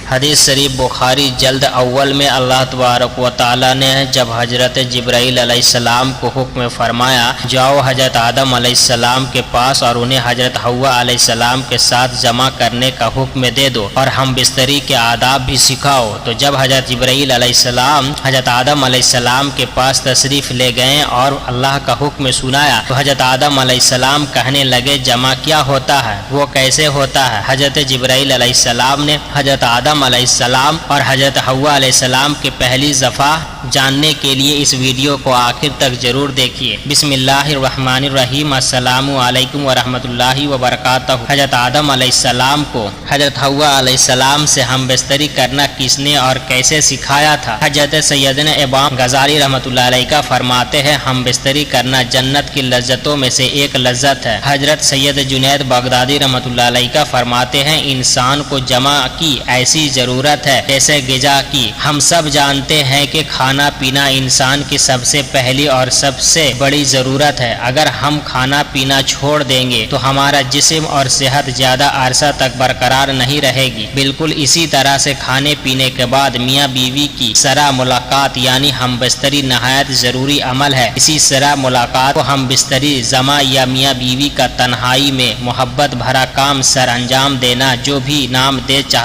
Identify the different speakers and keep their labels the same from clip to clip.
Speaker 1: حدیث شریف بخاری جلد اول میں اللہ تبارک و تعالی نے جب حضرت جبرائیل علیہ السلام کو حکم فرمایا جاؤ حضرت آدم علیہ السلام کے پاس اور انہیں حضرت حوا علیہ السلام کے ساتھ جمع کرنے کا حکم دے دو اور ہم بستری کے آداب بھی سکھاؤ، تو جب حضرت جبرائیل علیہ السلام حضرت آدم علیہ السلام کے پاس تشریف لے گئے اور اللہ کا حکم سنایا تو حضرت آدم علیہ السلام کہنے لگے جمع کیا ہوتا ہے، وہ کیسے ہوتا ہے؟ حضرت جبرائیل علیہ السلام نے حضرت آدم علیہ السلام اور حضرت حوا علیہ السلام کے پہلی دفعہ جاننے کے لیے اس ویڈیو کو آخر تک ضرور دیکھیے۔ بسم اللہ الرحمن الرحیم۔ السلام علیکم ورحمۃ اللہ وبرکاتہ۔ حضرت آدم علیہ السلام کو حضرت حوا علیہ السلام سے ہم بستری کرنا کس نے اور کیسے سکھایا تھا؟ حضرت سیدنا امام غزالی رحمۃ اللہ علیہ کا فرماتے ہیں ہم بستری کرنا جنت کی لذتوں میں سے ایک لذت ہے۔ حضرت سید جنید بغدادی رحمۃ اللہ علیہ کا فرماتے ہیں انسان کو جمع کی ایسی ضرورت ہے جیسے غذا کی۔ ہم سب جانتے ہیں کہ کھانا پینا انسان کی سب سے پہلی اور سب سے بڑی ضرورت ہے۔ اگر ہم کھانا پینا چھوڑ دیں گے تو ہمارا جسم اور صحت زیادہ عرصہ تک برقرار نہیں رہے گی۔ بالکل اسی طرح سے کھانے پینے کے بعد میاں بیوی کی سرا ملاقات یعنی ہم بستری نہایت ضروری عمل ہے۔ اسی سرا ملاقات کو ہم بستری جمع یا میاں بیوی کا تنہائی میں محبت بھرا کام سر انجام دینا جو بھی نام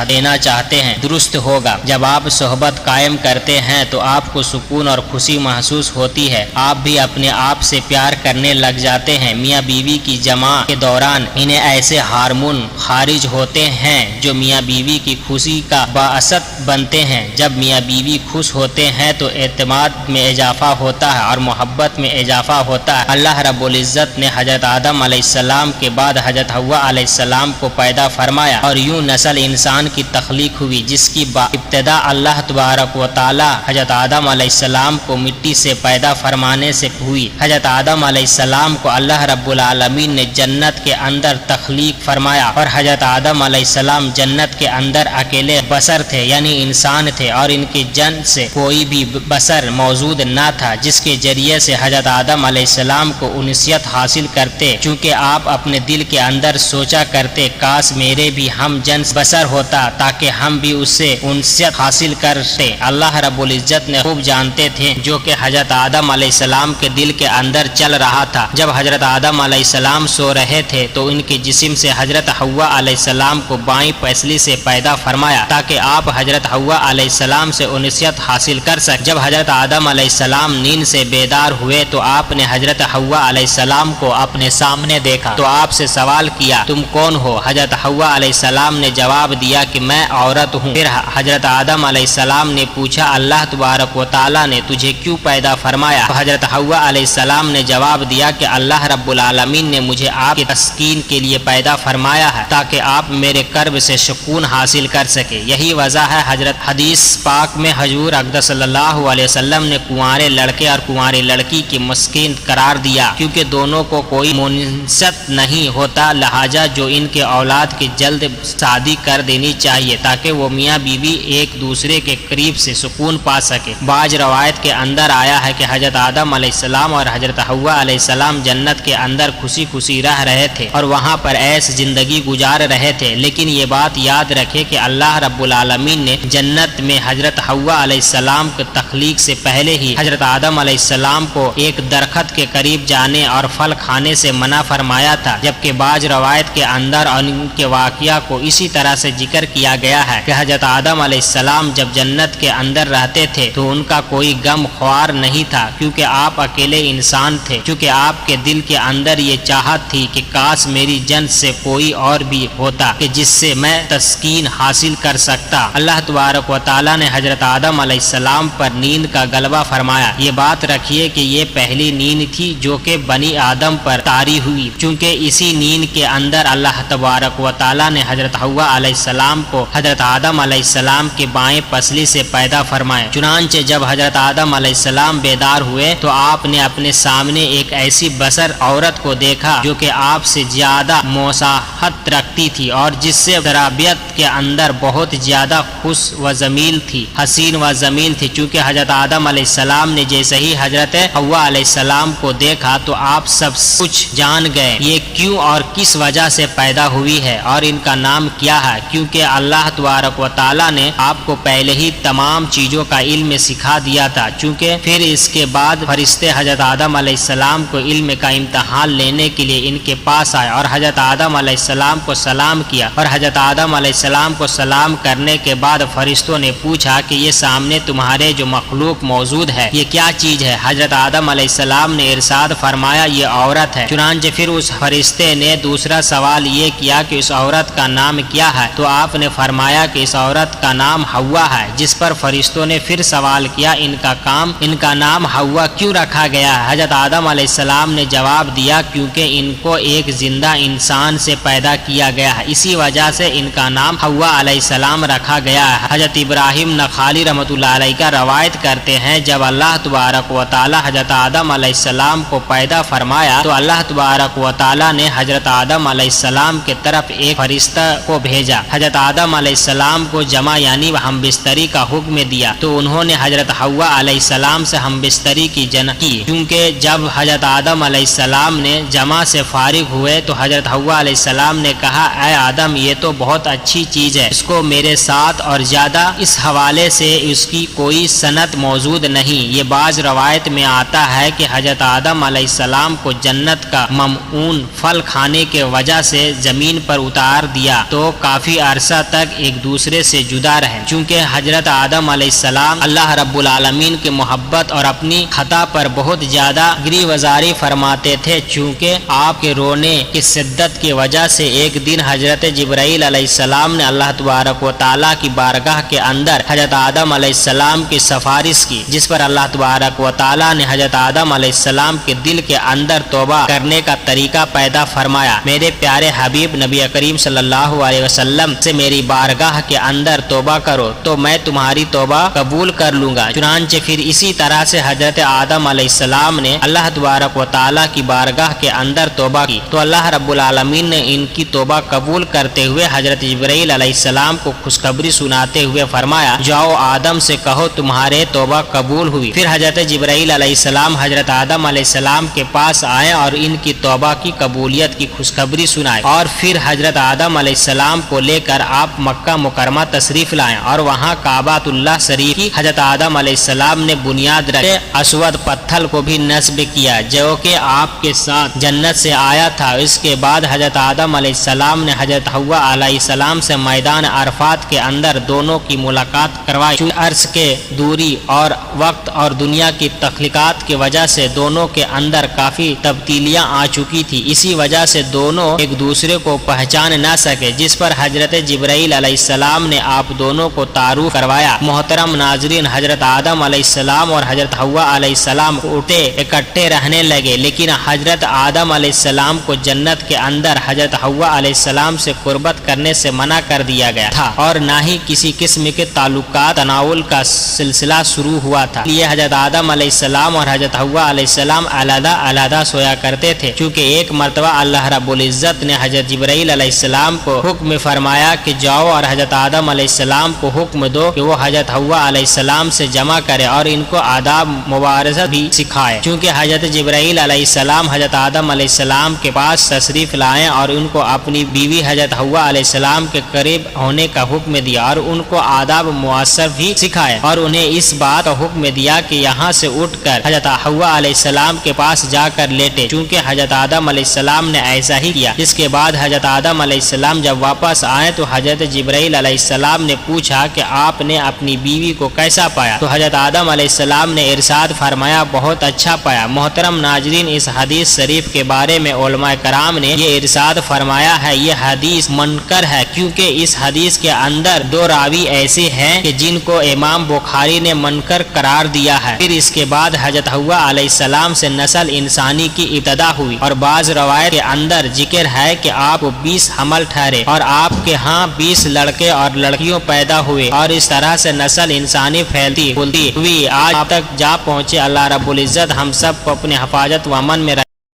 Speaker 1: دینا چاہتے ہیں درست ہوگا۔ جب آپ صحبت قائم کرتے ہیں تو آپ کو سکون اور خوشی محسوس ہوتی ہے، آپ بھی اپنے آپ سے پیار کرنے لگ جاتے ہیں۔ میاں بیوی کی جمع کے دوران انہیں ایسے ہارمون خارج ہوتے ہیں جو میاں بیوی کی خوشی کا باعث بنتے ہیں۔ جب میاں بیوی خوش ہوتے ہیں تو اعتماد میں اضافہ ہوتا ہے اور محبت میں اضافہ ہوتا ہے۔ اللہ رب العزت نے حضرت آدم علیہ السلام کے بعد حضرت حوا علیہ السلام کو پیدا فرمایا اور یوں نسل انسان کی تخلیق ہوئی جس کی ابتدا اللہ تبارک و تعالی حضرت آدم علیہ السلام کو مٹی سے پیدا فرمانے سے ہوئی۔ حضرت آدم علیہ السلام کو اللہ رب العالمین نے جنت کے اندر تخلیق فرمایا اور حضرت آدم علیہ السلام جنت کے اندر اکیلے بشر تھے یعنی انسان تھے اور ان کے جن سے کوئی بھی بشر موجود نہ تھا جس کے ذریعے سے حضرت آدم علیہ السلام کو انسیت حاصل کرتے، چونکہ آپ اپنے دل کے اندر سوچا کرتے کاش میرے بھی ہم جنس بشر ہوتا تاکہ ہم بھی اس سے انسیت حاصل کرتے۔ اللہ رب العزت نے خوب جانتے تھے جو کہ حضرت آدم علیہ السلام کے دل کے اندر چل رہا تھا۔ جب حضرت آدم علیہ السلام سو رہے تھے تو ان کے جسم سے حضرت حوا علیہ السلام کو بائیں پسلی سے پیدا فرمایا تاکہ آپ حضرت حوا علیہ السلام سے انسیت حاصل کر سکیں۔ جب حضرت آدم علیہ السلام نیند سے بیدار ہوئے تو آپ نے حضرت حوا علیہ السلام کو اپنے سامنے دیکھا تو آپ سے سوال کیا تم کون ہو؟ حضرت حوا علیہ السلام نے جواب دیا کہ میں عورت ہوں۔ پھر حضرت آدم علیہ السلام نے پوچھا اللہ تبارک و تعالی نے تجھے کیوں پیدا فرمایا؟ تو حضرت حوا علیہ السلام نے جواب دیا کہ اللہ رب العالمین نے مجھے آپ کی تسکین کے لیے پیدا فرمایا ہے تاکہ آپ میرے کرب سے سکون حاصل کر سکے۔ یہی وجہ ہے حضرت حدیث پاک میں حضور اقدس صلی اللہ علیہ وسلم نے کنوارے لڑکے اور کنواری لڑکی کی مسکین قرار دیا کیونکہ دونوں کو کوئی منست نہیں ہوتا، لہذا جو ان کے اولاد کی جلد شادی کر دینی چاہیے تاکہ وہ میاں بیوی ایک دوسرے کے قریب سے سکون پا سکے۔ بعض روایت کے اندر آیا ہے کہ حضرت آدم علیہ السلام اور حضرت حوا علیہ السلام جنت کے اندر خوشی خوشی رہ رہے تھے اور وہاں پر ایس زندگی گزار رہے تھے، لیکن یہ بات یاد رکھے کہ اللہ رب العالمین نے جنت میں حضرت حوا علیہ السلام کی تخلیق سے پہلے ہی حضرت آدم علیہ السلام کو ایک درخت کے قریب جانے اور پھل کھانے سے منع فرمایا تھا، جبکہ بعض روایت کے اندر ان کے واقعہ کو اسی طرح سے ذکر کیا گیا ہے کہ حضرت آدم علیہ السلام جب جنت کے اندر رہتے تھے تو ان کا کوئی غم خوار نہیں تھا کیونکہ آپ اکیلے انسان تھے، چونکہ آپ کے دل کے اندر یہ چاہت تھی کہ کاش میری جنس سے کوئی اور بھی ہوتا کہ جس سے میں تسکین حاصل کر سکتا۔ اللہ تبارک و تعالی نے حضرت آدم علیہ السلام پر نیند کا غلبہ فرمایا۔ یہ بات رکھیے کہ یہ پہلی نیند تھی جو کہ بنی آدم پر طاری ہوئی، چونکہ اسی نیند کے اندر اللہ تبارک و تعالی نے حضرت حوا علیہ السلام کو حضرت آدم علیہ السلام کے بائیں پسلی سے پیدا فرمایا۔ چنانچہ جب حضرت آدم علیہ السلام بیدار ہوئے تو آپ نے اپنے سامنے ایک ایسی بشر عورت کو دیکھا جو کہ آپ سے زیادہ مساحت رکھتی تھی اور جس سے تربیت کے اندر بہت زیادہ خوش و جمیل تھی، حسین و جمیل تھی۔ چونکہ حضرت آدم علیہ السلام نے جیسے ہی حضرت حوا علیہ السلام کو دیکھا تو آپ سب کچھ جان گئے یہ کیوں اور کس وجہ سے پیدا ہوئی ہے اور ان کا نام کیا ہے، کیونکہ اللہ तबारक व ताला ने आपको पहले ही तमाम चीज़ों का इल्म सिखा दिया था, चूँकि फिर इसके बाद फरिश्ते हजरत आदम अलैहिस्सलाम को इल्म का इम्तहान लेने के लिए इनके पास आए और हजरत आदम अलैहिस्सलाम को सलाम किया। और हजरत आदम अलैहिस्सलाम को सलाम करने के बाद फरिश्तों ने पूछा कि ये सामने तुम्हारे जो मखलूक मौजूद है ये क्या चीज़ है? हजरत आदम अलैहिस्सलाम ने इरशाद फरमाया ये औरत है। चुनांचे फिर उस फरिश्ते ने दूसरा सवाल ये किया कि उस औरत का नाम क्या है? तो आपने फरमाया कि इस औरत का नाम हव्वा है। जिस पर फरिश्तों ने फिर सवाल किया इनका नाम हव्वा क्यों रखा गया है? हजरत आदम अलैहिस्सलाम ने जवाब दिया क्योंकि इनको एक जिंदा इंसान से पैदा किया गया है, इसी वजह से इनका नाम हव्वा अलैहिस्सलाम रखा गया है। हजरत इब्राहिम नखाली रहमतुल्लाह अलैह का रवायत करते हैं जब अल्लाह तबारक व ताला हजरत आदम अलैहिस्सलाम को पैदा फरमाया तो अल्लाह तबारक व ताला ने हजरत आदम अलैहिस्सलाम के तरफ एक फरिश्ता को भेजा। हजरत आदम अलैहिस्सलाम को जमा यानी हम बिस्तरी का हुक्म दिया तो उन्होंने हजरत हव्वा अलैहिस्सलाम से हम बिस्तरी की जन की, क्योंकि जब हजरत आदम अलैहिस्सलाम ने जमा से फारिग हुए तो हजरत हव्वा अलैहिस्सलाम ने कहा ऐ आदम ये तो बहुत अच्छी चीज़ है, इसको मेरे साथ और ज़्यादा इस हवाले से उसकी कोई सनद मौजूद नहीं। ये बाज़ रवायत में आता है कि हजरत आदम अलैहिस्सलाम को जन्नत का ममऊन फल खाने के वजह से ज़मीन पर उतार दिया तो काफ़ी अरसा तक एक दूसरे से जुदा रहे, चूँकि हजरत आदम अलैहिस्सलाम अल्लाह रब्बुल आलमीन की मोहब्बत और अपनी खता पर बहुत ज़्यादा गिरीवजारी फरमाते थे। चूँकि आपके रोने की शिद्दत की वजह से एक दिन हजरत जिब्राईल अलैहिस्सलाम ने अल्लाह तबारक व ताला की बारगाह के अंदर हजरत आदम अलैहिस्सलाम की सिफारिश की, जिस पर अल्लाह तबारक व ताला ने हजरत आदम अलैहिस्सलाम के दिल के अंदर तौबा करने का तरीका पैदा फरमाया। मेरे प्यारे हबीब नबी करीम सल्लल्लाहु अलैहि वसल्लम से मेरी बारगाह के अंदर तौबा करो तो मैं तुम्हारी तौबा कबूल कर लूँगा। चुनांचे फिर इसी तरह से हजरत आदम अलैहिस्सलाम ने अल्लाह तबारक व ताला की बारगाह के अंदर तौबा की तो अल्लाह रब्बुल आलमीन ने इनकी तौबा कबूल करते हुए हजरत जिब्राईल अलैहिस्सलाम को खुशखबरी सुनाते हुए फरमाया जाओ आदम से कहो तुम्हारे तौबा कबूल हुई। फिर हजरत जिब्राईल अलैहिस्सलाम हजरत आदम अलैहिस्सलाम के पास आए और इनकी तौबा की कबूलियत की खुशखबरी सुनाई और फिर हजरत आदम अलैहिस्सलाम को लेकर आप मक्का मुकरमा तशरीफ लाए और वहाँ काबातुल्लाह शरीफ की हजरत आदम अलैहिस्सलाम ने बुनियाद रखे। असवद पत्थर को भी नस्ब किया जो कि आपके साथ जन्नत से आया था। इसके बाद हजरत आदम अलैहिस्सलाम ने हजरत हव्वा अलैहिस्सलाम से मैदान अरफात के अंदर दोनों की मुलाकात करवाई। अर्श के दूरी और वक्त और दुनिया की तख्लीकात की वजह से दोनों के अंदर काफ़ी तब्दीलियाँ आ चुकी थी, इसी वजह से दोनों एक दूसरे को पहचान न सके, जिस पर हजरत जिब्राईल अलैहिस्सलाम ने आप दोनों को तारुफ करवाया। मोहतरम नाजरीन, हजरत आदम अलैहिस्सलाम और हजरत हव्वा अलैहिस्सलाम उठे इकट्ठे रहने लगे, लेकिन हजरत आदम अलैहिस्सलाम को जन्नत के अंदर हजरत हव्वा अलैहिस्सलाम से कुर्बत करने से मना कर दिया गया था और ना ही किसी किस्म के ताल्लुकात तनाउल का सिलसिला शुरू हुआ था। ये हजरत आदम अलैहिस्सलाम और हजरत हव्वा अलैहिस्सलाम अलहदा अलहदा सोया करते थे, चूँकि एक मरतबा अल्लाह रब्बुल इज़्ज़त ने हजरत जिब्राईल अलैहिस्सलाम को हुक्म फरमाया कि जाओ और हजरत आदम अलैहिस्सलाम को हुक्म दो कि वो हजरत हव्वा अलैहिस्सलाम से जमा करे और इनको आदाब मुबारज़त भी सिखाए। चूँकि हजरत जिब्राईल अलैहिस्सलाम हजरत आदम अलैहिस्सलाम के पास तशरीफ लाए और उनको अपनी बीवी हजरत हव्वा अलैहिस्सलाम के करीब होने का हुक्म दिया और उनको आदाब मुअस्सर भी सिखाए और उन्हें इस बात का हुक्म दिया कि यहाँ से उठकर हजरत हव्वा अलैहिस्सलाम के पास जाकर लेटे, चूँकि हजरत आदम अलैहिस्सलाम ने ऐसा ही किया। इसके बाद हजरत आदम अलैहिस्सलाम जब वापस आए तो हजरत जिब्राईल अलैहिस्सलाम ने पूछा कि आपने अपनी बीवी को कैसा पाया? तो हजरत आदम अलैहिस्सलाम ने इरशाद फरमाया बहुत अच्छा पाया। मोहतरम नाजरीन, इस हदीस शरीफ के बारे में उलमा कराम ने ये इरशाद फरमाया है ये हदीस मुनकर है, क्योंकि इस हदीस के अंदर दो रावी ऐसे हैं कि जिनको इमाम बुखारी ने मुनकर करार दिया है। फिर इसके बाद हजरत हव्वा अलैहिस्सलाम से नस्ल इंसानी की इब्तिदा हुई और बाज रवायत के अंदर जिक्र है कि आप 20 हमल ठहरे और आपके यहाँ 20 लड़के और लड़कियों पैदा हुए और इस तरह से नस्ल इंसानी फैलती फूलती हुई आज तक जा पहुँचे। अल्लाह रब्बुल इज़्ज़त हम सब को अपने हिफाजत व अमन में